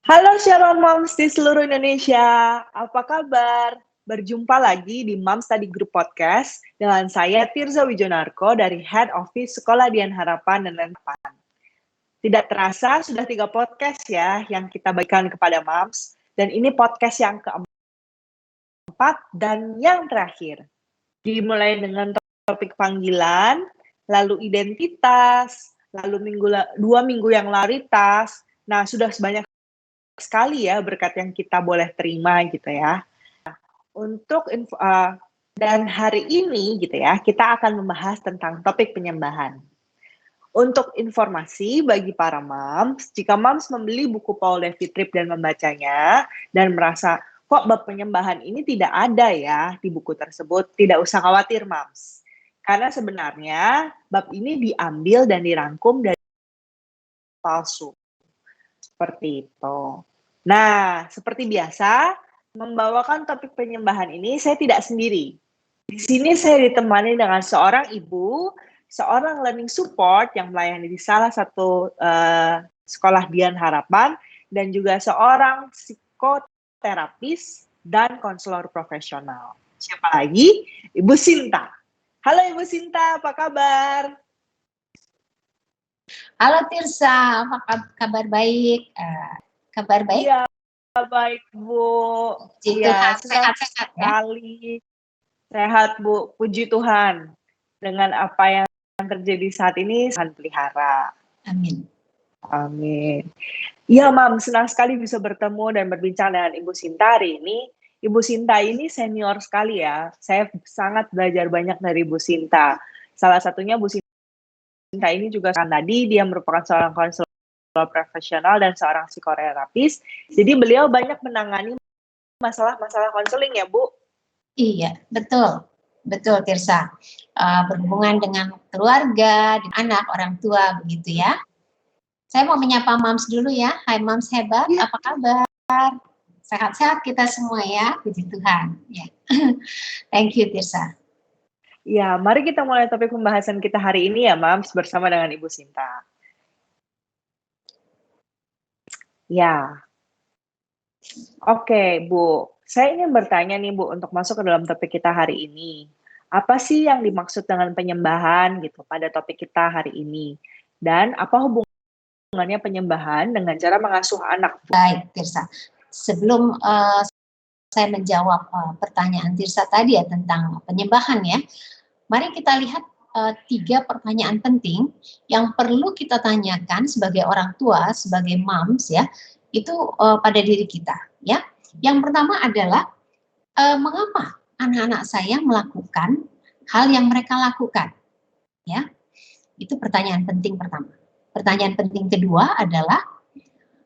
Halo Shalom Moms di seluruh Indonesia, apa kabar? Berjumpa lagi di Moms Study Group Podcast dengan saya Tirza Wijonarko dari Head Office Sekolah Dian Harapan dan Lain. Tidak terasa sudah 3 podcast ya yang kita bagikan kepada Moms, dan ini podcast yang keempat dan yang terakhir. Dimulai dengan topik panggilan, lalu identitas, lalu 2 minggu yang laritas. Nah, sudah sebanyak sekali ya berkat yang kita boleh terima gitu ya. Dan hari ini gitu ya, kita akan membahas tentang topik penyembahan. Untuk informasi bagi para moms, jika moms membeli buku Paul David Tripp dan membacanya dan merasa kok bab penyembahan ini tidak ada ya di buku tersebut, tidak usah khawatir moms. Karena sebenarnya bab ini diambil dan dirangkum dari palsu. Seperti itu. Nah, seperti biasa, membawakan topik penyembahan ini saya tidak sendiri. Di sini saya ditemani dengan seorang ibu, seorang learning support yang melayani di salah satu sekolah Dian Harapan, dan juga seorang psikoterapis dan konselor profesional. Siapa lagi? Ibu Sinta. Halo Ibu Sinta, apa kabar? Halo Tirsa, apa kabar baik? Kabar baik? Iya, baik Bu. Iya, sehat-sehat sekali. Sehat Bu, puji Tuhan. Dengan apa yang terjadi saat ini, Tuhan pelihara. Amin. Amin. Iya Mam, senang sekali bisa bertemu dan berbincang dengan Ibu Sinta hari ini. Ibu Sinta ini senior sekali ya. Saya sangat belajar banyak dari Ibu Sinta. Salah satunya Bu Sinta ini juga kan tadi dia merupakan seorang konselor profesional dan seorang psikoterapis. Jadi beliau banyak menangani masalah-masalah konseling ya Bu. Iya, betul. Betul Tirsa. Berhubungan dengan keluarga, anak, orang tua, begitu ya. Saya mau menyapa Mams dulu ya. Hai Mams hebat, ya. Apa kabar? Sehat-sehat kita semua ya, puji Tuhan. Ya. Thank you Tirsa. Ya, mari kita mulai topik pembahasan kita hari ini ya, Mams, bersama dengan Ibu Sinta. Ya. Oke, Bu. Saya ingin bertanya nih, Bu, untuk masuk ke dalam topik kita hari ini. Apa sih yang dimaksud dengan penyembahan gitu pada topik kita hari ini? Dan apa hubungannya penyembahan dengan cara mengasuh anak, Bu? Baik, Tirsa. Sebelum saya menjawab pertanyaan Tirsa tadi ya tentang penyembahan ya, mari kita lihat 3 pertanyaan penting yang perlu kita tanyakan sebagai orang tua, sebagai moms ya, itu pada diri kita ya. Yang pertama adalah mengapa anak-anak saya melakukan hal yang mereka lakukan ya. Itu pertanyaan penting pertama. Pertanyaan penting kedua adalah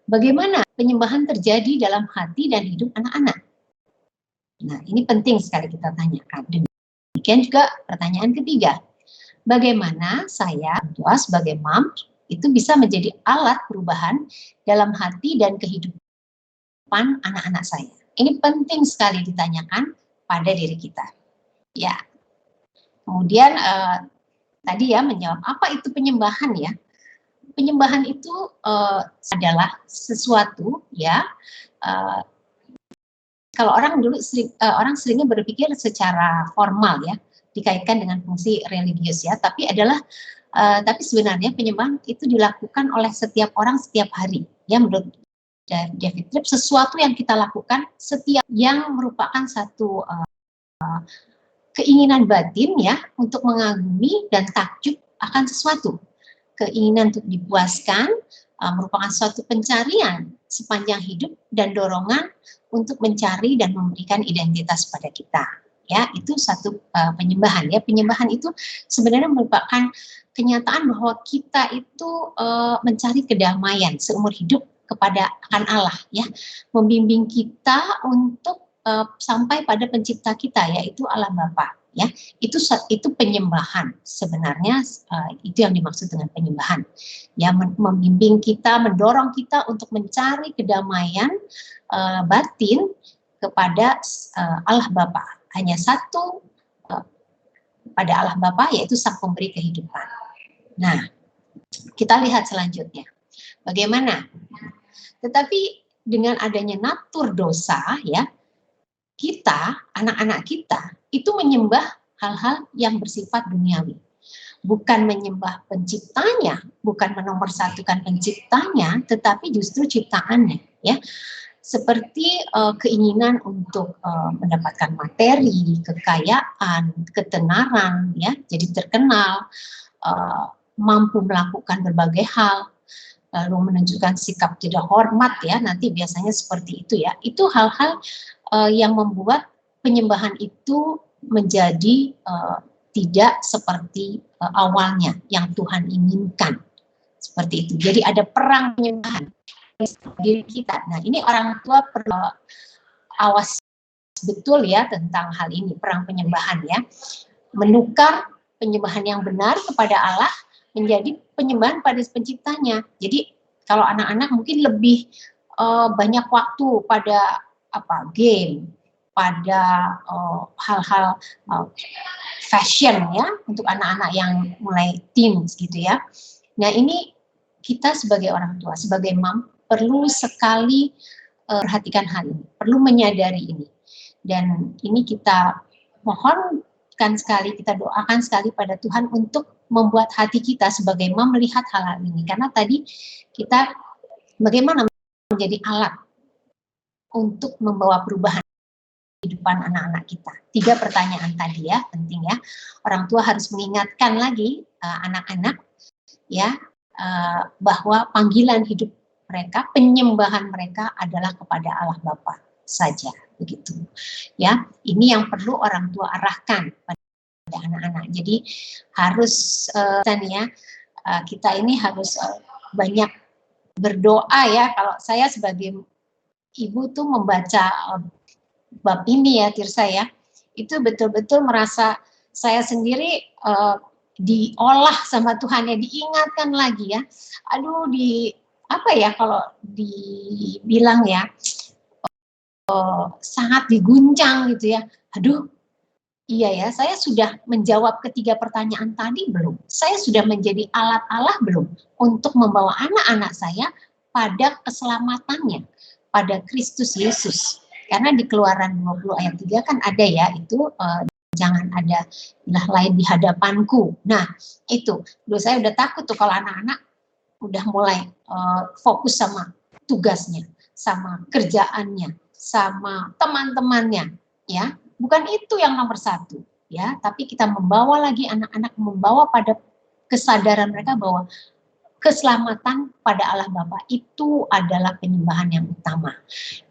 bagaimana penyembahan terjadi dalam hati dan hidup anak-anak. Nah, ini penting sekali kita tanyakan. Demikian juga pertanyaan ketiga, bagaimana saya tua sebagai mom itu bisa menjadi alat perubahan dalam hati dan kehidupan anak-anak saya. Ini penting sekali ditanyakan pada diri kita. Ya. Kemudian tadi ya menjawab apa itu penyembahan ya. Penyembahan itu adalah sesuatu ya. Kalau orang dulu orang seringnya berpikir secara formal ya, dikaitkan dengan fungsi religius ya, tapi sebenarnya penyembahan itu dilakukan oleh setiap orang setiap hari ya, menurut David Tripp, sesuatu yang kita lakukan setiap yang merupakan satu keinginan batin ya untuk mengagumi dan takjub akan sesuatu, keinginan untuk dipuaskan, merupakan suatu pencarian sepanjang hidup dan dorongan untuk mencari dan memberikan identitas pada kita. Ya, itu satu penyembahan ya. Penyembahan itu sebenarnya merupakan kenyataan bahwa kita itu mencari kedamaian seumur hidup kepada akan Allah ya. Membimbing kita untuk sampai pada pencipta kita yaitu Allah Bapa ya. Itu penyembahan sebenarnya, itu yang dimaksud dengan penyembahan ya, membimbing kita, mendorong kita untuk mencari kedamaian batin kepada Allah Bapa. Hanya satu pada Allah Bapa, yaitu Sang Pemberi kehidupan. Nah, kita lihat selanjutnya bagaimana. Tetapi dengan adanya natur dosa ya, kita, anak-anak kita itu menyembah hal-hal yang bersifat duniawi. Bukan menyembah penciptanya, bukan menomorsatukan penciptanya, tetapi justru ciptaannya ya. Seperti keinginan untuk mendapatkan materi, kekayaan, ketenaran ya, jadi terkenal, mampu melakukan berbagai hal, lalu menunjukkan sikap tidak hormat ya, nanti biasanya seperti itu ya. Itu hal-hal yang membuat penyembahan itu menjadi tidak seperti awalnya yang Tuhan inginkan. Seperti itu. Jadi ada perang penyembahan diri kita. Nah, ini orang tua perlu awas betul ya tentang hal ini, perang penyembahan ya. Menukar penyembahan yang benar kepada Allah menjadi penyembahan pada penciptanya. Jadi kalau anak-anak mungkin lebih banyak waktu pada game, pada hal-hal fashion ya untuk anak-anak yang mulai teens gitu ya. Nah, ini kita sebagai orang tua, sebagai mom perlu sekali perhatikan hal ini, perlu menyadari ini. Dan ini kita mohonkan sekali, kita doakan sekali pada Tuhan untuk membuat hati kita sebagai mom melihat hal-hal ini. Karena tadi kita bagaimana menjadi alat untuk membawa perubahan kehidupan anak-anak kita. 3 pertanyaan tadi ya, penting ya. Orang tua harus mengingatkan lagi anak-anak ya bahwa panggilan hidup mereka, penyembahan mereka adalah kepada Allah Bapa saja, begitu. Ya, ini yang perlu orang tua arahkan pada anak-anak. Jadi harus kita ini harus banyak berdoa ya. Kalau saya sebagai ibu tuh membaca bab ini ya Tirsa ya, itu betul-betul merasa saya sendiri diolah sama Tuhan ya, diingatkan lagi ya. Aduh, kalau dibilang ya sangat diguncang gitu ya. Aduh, iya ya, saya sudah menjawab ketiga pertanyaan tadi belum? Saya sudah menjadi alat Allah belum untuk membawa anak-anak saya pada keselamatannya, pada Kristus Yesus. Karena di Keluaran 20 ayat 3 kan ada ya, itu jangan ada ilah lain di hadapanku. Nah, itu. Dulu saya udah takut tuh kalau anak-anak udah mulai fokus sama tugasnya, sama kerjaannya, sama teman-temannya, ya. Bukan itu yang nomor 1, ya. Tapi kita membawa lagi anak-anak, membawa pada kesadaran mereka bahwa keselamatan pada Allah Bapa itu adalah penyembahan yang utama.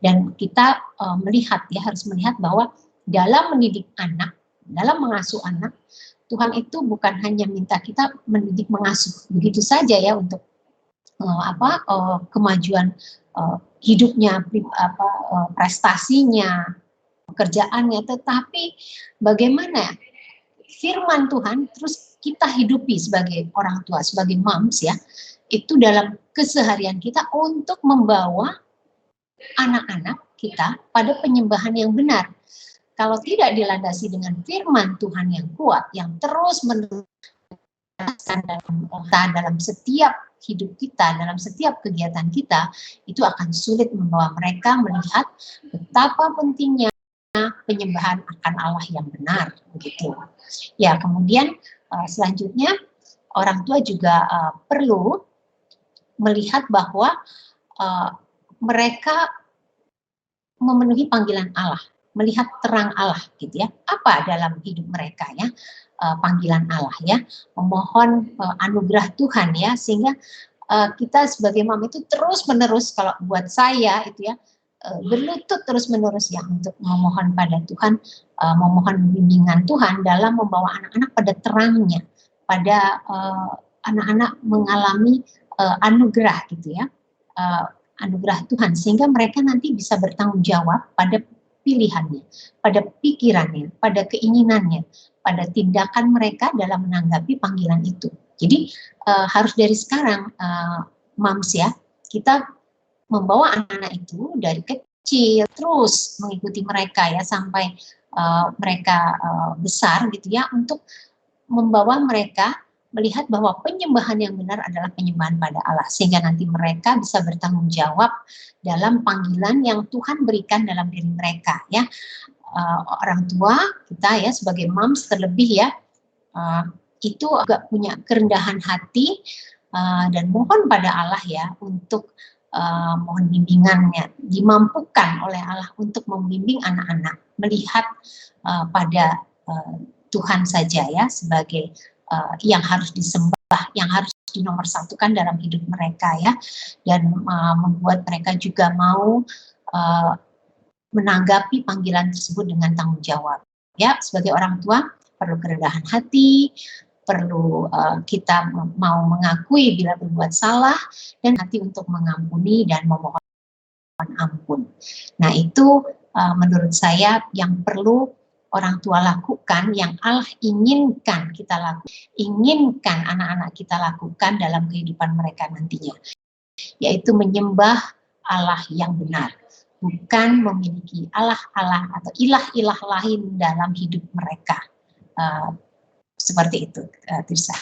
Dan kita harus melihat bahwa dalam mendidik anak, dalam mengasuh anak, Tuhan itu bukan hanya minta kita mendidik mengasuh begitu saja ya untuk kemajuan hidupnya, prestasinya, pekerjaannya, tetapi bagaimana firman Tuhan terus kita hidupi sebagai orang tua, sebagai moms ya, itu dalam keseharian kita untuk membawa anak-anak kita pada penyembahan yang benar. Kalau tidak dilandasi dengan firman Tuhan yang kuat, yang terus menerus dalam setiap hidup kita, dalam setiap kegiatan kita, itu akan sulit membawa mereka melihat betapa pentingnya penyembahan akan Allah yang benar, begitu. Ya, kemudian selanjutnya orang tua juga perlu melihat bahwa mereka memenuhi panggilan Allah, melihat terang Allah, gitu ya. Apa dalam hidup mereka ya? Panggilan Allah ya, memohon anugerah Tuhan ya, sehingga kita sebagai mama itu terus menerus, kalau buat saya itu ya, berlutut terus menerus ya untuk memohon pada Tuhan, memohon bimbingan Tuhan dalam membawa anak-anak pada terangnya, pada anak-anak mengalami anugerah gitu ya, anugerah Tuhan, sehingga mereka nanti bisa bertanggung jawab pada pilihannya, pada pikirannya, pada keinginannya, pada tindakan mereka dalam menanggapi panggilan itu. Jadi harus dari sekarang, moms ya, kita membawa anak-anak itu dari kecil terus mengikuti mereka ya sampai mereka besar gitu ya, untuk membawa mereka melihat bahwa penyembahan yang benar adalah penyembahan pada Allah, sehingga nanti mereka bisa bertanggung jawab dalam panggilan yang Tuhan berikan dalam diri mereka, ya. Orang tua kita ya sebagai moms terlebih ya, itu agak punya kerendahan hati dan mohon pada Allah ya untuk mohon bimbingannya, dimampukan oleh Allah untuk membimbing anak-anak melihat pada Tuhan saja ya sebagai yang harus disembah, yang harus dinomorsatukan dalam hidup mereka ya, dan membuat mereka juga mau menanggapi panggilan tersebut dengan tanggung jawab. Ya, sebagai orang tua perlu kerendahan hati, perlu kita mau mengakui bila berbuat salah, dan hati untuk mengampuni dan memohon ampun. Nah, itu menurut saya yang perlu orang tua lakukan, yang Allah inginkan kita lakukan, inginkan anak-anak kita lakukan dalam kehidupan mereka nantinya, yaitu menyembah Allah yang benar, bukan memiliki Allah-Allah atau ilah-ilah lain dalam hidup mereka. Seperti itu, Tirsa.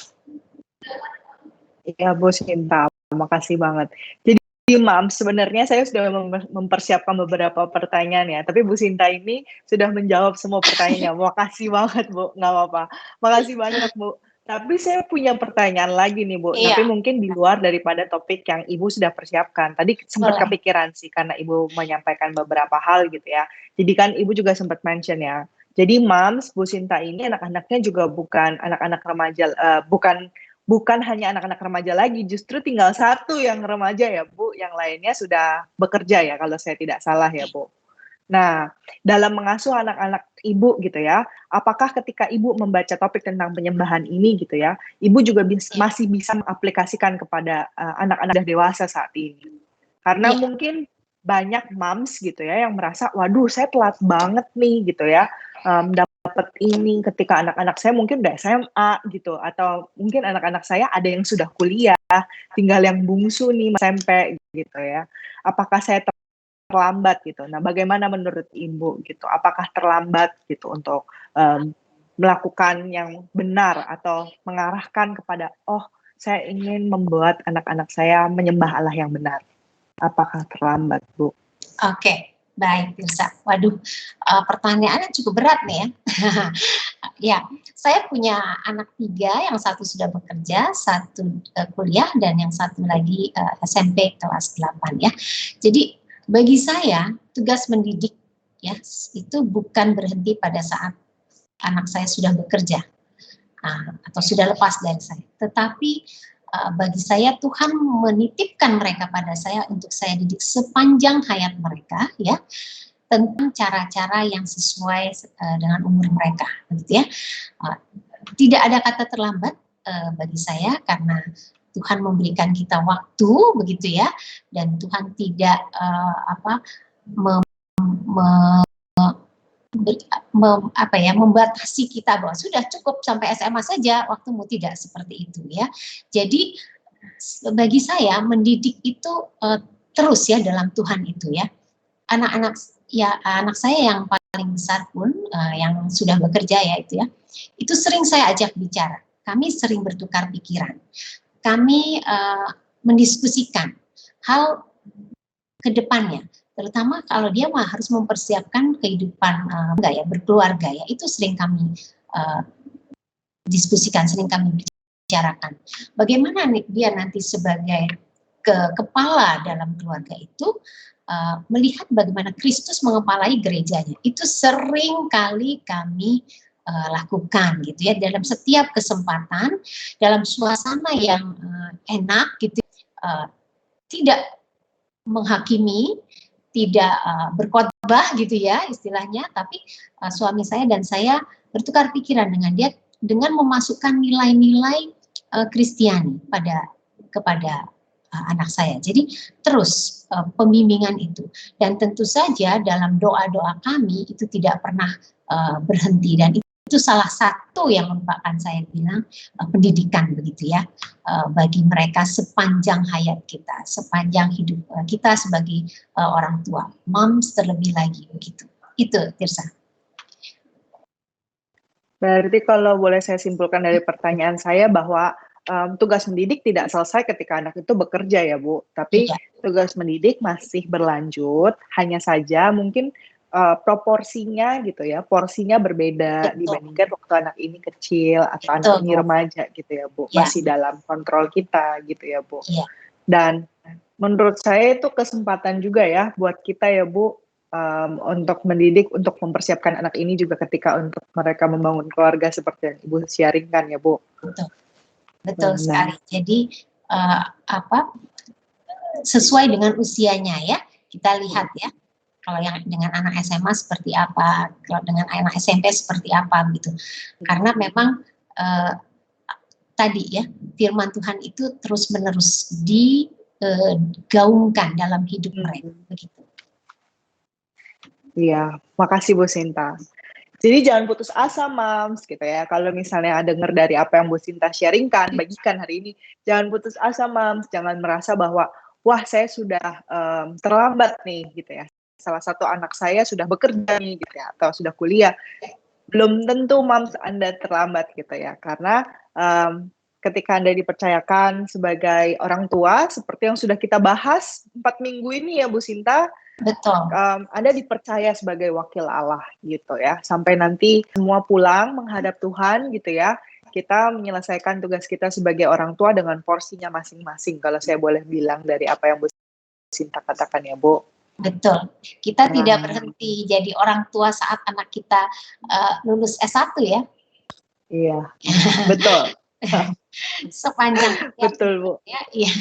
Ya, Bu Sinta, makasih banget. Jadi, Mam, sebenarnya saya sudah mempersiapkan beberapa pertanyaan ya, tapi Bu Sinta ini sudah menjawab semua pertanyaannya. Makasih banget, Bu, nggak apa-apa. Makasih banyak, Bu. Tapi saya punya pertanyaan lagi nih, Bu, Iya. tapi mungkin di luar daripada topik yang Ibu sudah persiapkan. Tadi sempat kepikiran sih, karena Ibu menyampaikan beberapa hal gitu ya. Jadi kan Ibu juga sempat mention ya. Jadi Moms, Bu Sinta ini anak-anaknya juga bukan anak-anak remaja, bukan hanya anak-anak remaja lagi, justru tinggal satu yang remaja ya Bu, yang lainnya sudah bekerja ya kalau saya tidak salah ya Bu. Nah, dalam mengasuh anak-anak Ibu gitu ya, apakah ketika Ibu membaca topik tentang penyembahan ini gitu ya, Ibu juga masih bisa mengaplikasikan kepada anak-anak dewasa saat ini? Karena mungkin banyak moms gitu ya yang merasa, waduh saya telat banget nih gitu ya, dapat ini ketika anak-anak saya mungkin udah SMA gitu, atau mungkin anak-anak saya ada yang sudah kuliah, tinggal yang bungsu nih SMP gitu ya. Apakah saya terlambat gitu? Nah, bagaimana menurut Ibu gitu? Apakah terlambat gitu untuk melakukan yang benar atau mengarahkan kepada, oh saya ingin membuat anak-anak saya menyembah Allah yang benar? Apakah terlambat, Bu? Oke. Baik, Tirsa. Waduh, pertanyaannya cukup berat nih ya. Ya, saya punya anak 3, yang satu sudah bekerja, satu kuliah, dan yang satu lagi SMP kelas 8 ya. Jadi bagi saya tugas mendidik ya itu bukan berhenti pada saat anak saya sudah bekerja atau sudah lepas dari saya, tetapi bagi saya Tuhan menitipkan mereka pada saya untuk saya didik sepanjang hayat mereka ya, tentang cara-cara yang sesuai dengan umur mereka, gitu ya. Tidak ada kata terlambat bagi saya karena Tuhan memberikan kita waktu, begitu ya, dan Tuhan tidak membatasi kita bahwa sudah cukup sampai SMA saja waktumu, tidak seperti itu ya. Jadi bagi saya mendidik itu terus ya dalam Tuhan itu ya. Anak saya yang paling besar pun yang sudah bekerja ya itu sering saya ajak bicara. Kami sering bertukar pikiran. Kami mendiskusikan hal ke depannya, terutama kalau dia harus mempersiapkan kehidupan berkeluarga ya, itu sering kami diskusikan, sering kami bicarakan. Bagaimana dia nanti sebagai kepala dalam keluarga itu melihat bagaimana Kristus mengepalai gerejanya. Itu sering kali kami lakukan gitu ya, dalam setiap kesempatan, dalam suasana yang enak gitu, tidak menghakimi, tidak berkhotbah gitu ya istilahnya, tapi suami saya dan saya bertukar pikiran dengan dia dengan memasukkan nilai-nilai Kristiani kepada anak saya. Jadi terus pembimbingan itu, dan tentu saja dalam doa-doa kami itu tidak pernah berhenti, dan itu salah satu yang merupakan saya bilang pendidikan begitu ya bagi mereka sepanjang hayat kita, sepanjang hidup kita sebagai orang tua, moms terlebih lagi begitu. Itu Tirsa. Berarti kalau boleh saya simpulkan dari pertanyaan saya bahwa tugas mendidik tidak selesai ketika anak itu bekerja ya Bu, tapi Iya, tugas mendidik masih berlanjut, hanya saja mungkin proporsinya gitu ya, porsinya berbeda betul, dibandingkan waktu anak ini kecil atau anak betul ini Bu. remaja gitu ya Bu, Iya, masih dalam kontrol kita gitu ya Bu. iya, Dan menurut saya itu kesempatan juga ya buat kita ya Bu, untuk mendidik, untuk mempersiapkan anak ini juga ketika untuk mereka membangun keluarga seperti yang Ibu sharing-kan ya Bu. betul, betul Benar. sekali. Jadi apa sesuai dengan usianya ya. Kita lihat ya. Kalau yang dengan anak SMA seperti apa, kalau dengan anak SMP seperti apa gitu. Karena memang tadi ya firman Tuhan itu terus-menerus digaungkan dalam hidup mereka. Begitu. Iya, makasih Bu Sinta. Jadi jangan putus asa, Mams, gitu ya. Kalau misalnya dengar dari apa yang Bu Sinta sharingkan, bagikan hari ini, jangan putus asa, Mams. Jangan merasa bahwa, wah saya sudah terlambat nih, gitu ya. Salah satu anak saya sudah bekerja nih, gitu ya, atau sudah kuliah. Belum tentu, Mams, Anda terlambat, gitu ya. Karena ketika Anda dipercayakan sebagai orang tua, seperti yang sudah kita bahas 4 minggu ini ya, Bu Sinta, Betul. Anda dipercaya sebagai wakil Allah gitu ya. Sampai nanti semua pulang menghadap Tuhan gitu ya. Kita menyelesaikan tugas kita sebagai orang tua dengan porsinya masing-masing. Kalau saya boleh bilang dari apa yang Bu Sinta katakan ya Bu. Betul. Kita tidak berhenti jadi orang tua saat anak kita lulus S1 ya. Iya, betul. Sepanjang Betul Bu. ya, iya.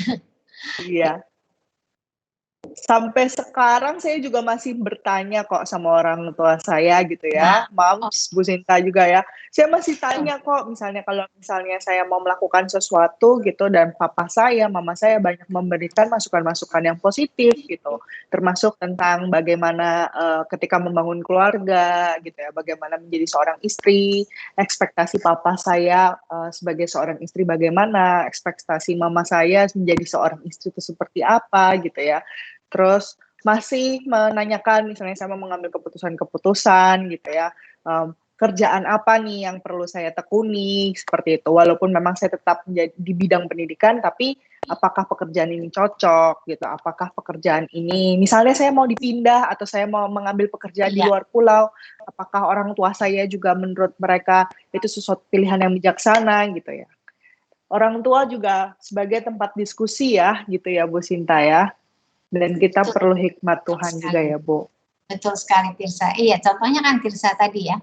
Iya. Sampai sekarang saya juga masih bertanya kok sama orang tua saya gitu ya, Mams, Bu Sinta juga ya. Saya masih tanya kok misalnya kalau misalnya saya mau melakukan sesuatu gitu dan papa saya, mama saya banyak memberikan masukan-masukan yang positif gitu. Termasuk tentang bagaimana ketika membangun keluarga gitu ya, bagaimana menjadi seorang istri, ekspektasi papa saya sebagai seorang istri bagaimana, ekspektasi mama saya menjadi seorang istri itu seperti apa gitu ya. Terus masih menanyakan misalnya saya mau mengambil keputusan-keputusan gitu ya, kerjaan apa nih yang perlu saya tekuni, seperti itu. Walaupun memang saya tetap di bidang pendidikan, tapi apakah pekerjaan ini cocok gitu, apakah pekerjaan ini misalnya saya mau dipindah atau saya mau mengambil pekerjaan di luar pulau, apakah orang tua saya juga menurut mereka itu sesuatu pilihan yang bijaksana gitu ya. Orang tua juga sebagai tempat diskusi ya gitu ya Bu Sinta ya. Dan kita perlu hikmat Tuhan juga ya, Bu. Betul sekali, Tirsa. Iya, contohnya kan Tirsa tadi ya,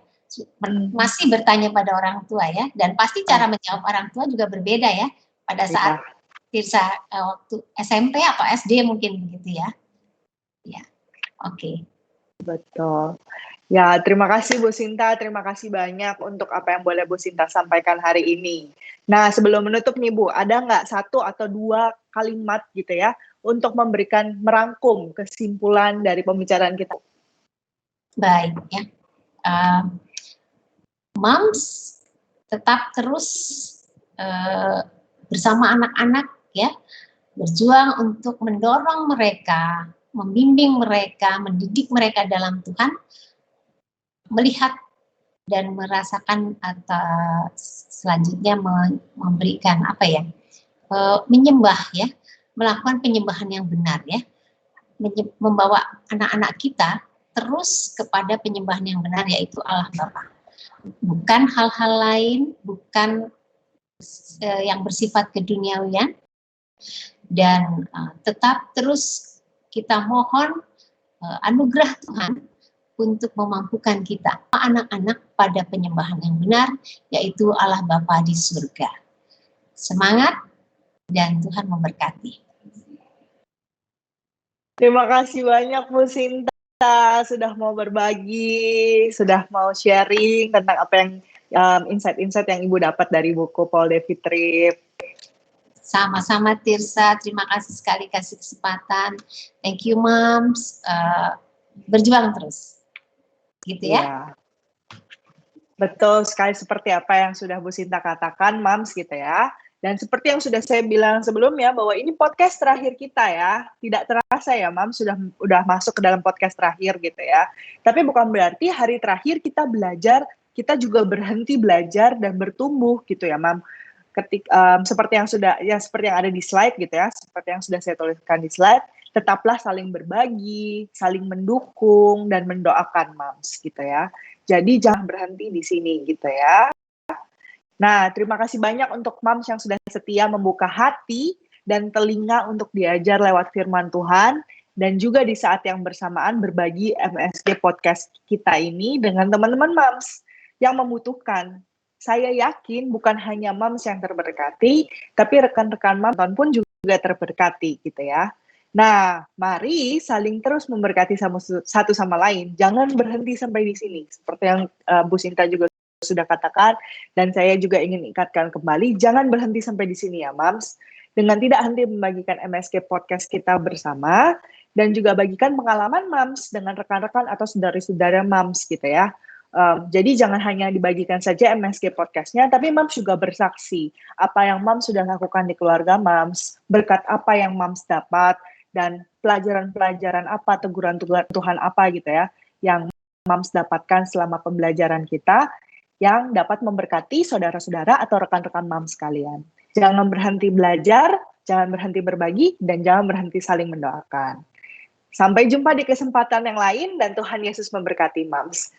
masih bertanya pada orang tua ya, dan pasti cara menjawab orang tua juga berbeda ya, pada saat Tirsa waktu SMP atau SD mungkin begitu ya. Ya, oke. Betul. Ya, terima kasih Bu Sinta, terima kasih banyak untuk apa yang boleh Bu Sinta sampaikan hari ini. Nah, sebelum menutup nih Bu, ada nggak 1 atau 2 kalimat gitu ya, untuk memberikan merangkum kesimpulan dari pembicaraan kita? Baik ya. Moms tetap terus bersama anak-anak ya, berjuang untuk mendorong mereka, membimbing mereka, mendidik mereka dalam Tuhan, melihat dan merasakan atau selanjutnya memberikan apa ya, menyembah ya, melakukan penyembahan yang benar ya, membawa anak-anak kita terus kepada penyembahan yang benar, yaitu Allah Bapa. Bukan hal-hal lain, bukan yang bersifat keduniawian, dan tetap terus kita mohon anugerah Tuhan untuk memampukan kita anak-anak pada penyembahan yang benar, yaitu Allah Bapa di surga. Semangat dan Tuhan memberkati. Terima kasih banyak Bu Sinta sudah mau berbagi, sudah mau sharing tentang apa yang insight-insight yang Ibu dapat dari buku Paul David Tripp. Sama-sama Tirsa, terima kasih sekali kasih kesempatan. Thank you Moms, berjuang terus. Gitu ya. Ya. Betul sekali seperti apa yang sudah Bu Sinta katakan, Moms gitu ya. Dan seperti yang sudah saya bilang sebelumnya bahwa ini podcast terakhir kita ya. Tidak terasa ya, Moms sudah masuk ke dalam podcast terakhir gitu ya. Tapi bukan berarti hari terakhir kita belajar kita juga berhenti belajar dan bertumbuh gitu ya, Mam. Seperti yang ada di slide gitu ya, seperti yang sudah saya tuliskan di slide, tetaplah saling berbagi, saling mendukung dan mendoakan Mams gitu ya. Jadi jangan berhenti di sini gitu ya. Nah, terima kasih banyak untuk Mams yang sudah setia membuka hati dan telinga untuk diajar lewat firman Tuhan, dan juga di saat yang bersamaan berbagi MSG Podcast kita ini dengan teman-teman Mams yang membutuhkan. Saya yakin bukan hanya Mams yang terberkati, tapi rekan-rekan Mams pun juga terberkati gitu ya. Nah, mari saling terus memberkati satu sama lain. Jangan berhenti sampai di sini. Seperti yang Bu Sinta juga sudah katakan, dan saya juga ingin ingatkan kembali, jangan berhenti sampai di sini ya Mams. Dengan tidak henti membagikan MSG Podcast kita bersama, dan juga bagikan pengalaman Mams dengan rekan-rekan atau saudara-saudara Mams gitu ya. Jadi jangan hanya dibagikan saja MSG Podcast-nya, tapi Mams juga bersaksi apa yang Mams sudah lakukan di keluarga Mams, berkat apa yang Mams dapat, dan pelajaran-pelajaran apa, teguran Tuhan apa gitu ya, yang Mams dapatkan selama pembelajaran kita, yang dapat memberkati saudara-saudara atau rekan-rekan Mams sekalian. Jangan berhenti belajar, jangan berhenti berbagi, dan jangan berhenti saling mendoakan. Sampai jumpa di kesempatan yang lain, dan Tuhan Yesus memberkati Mams.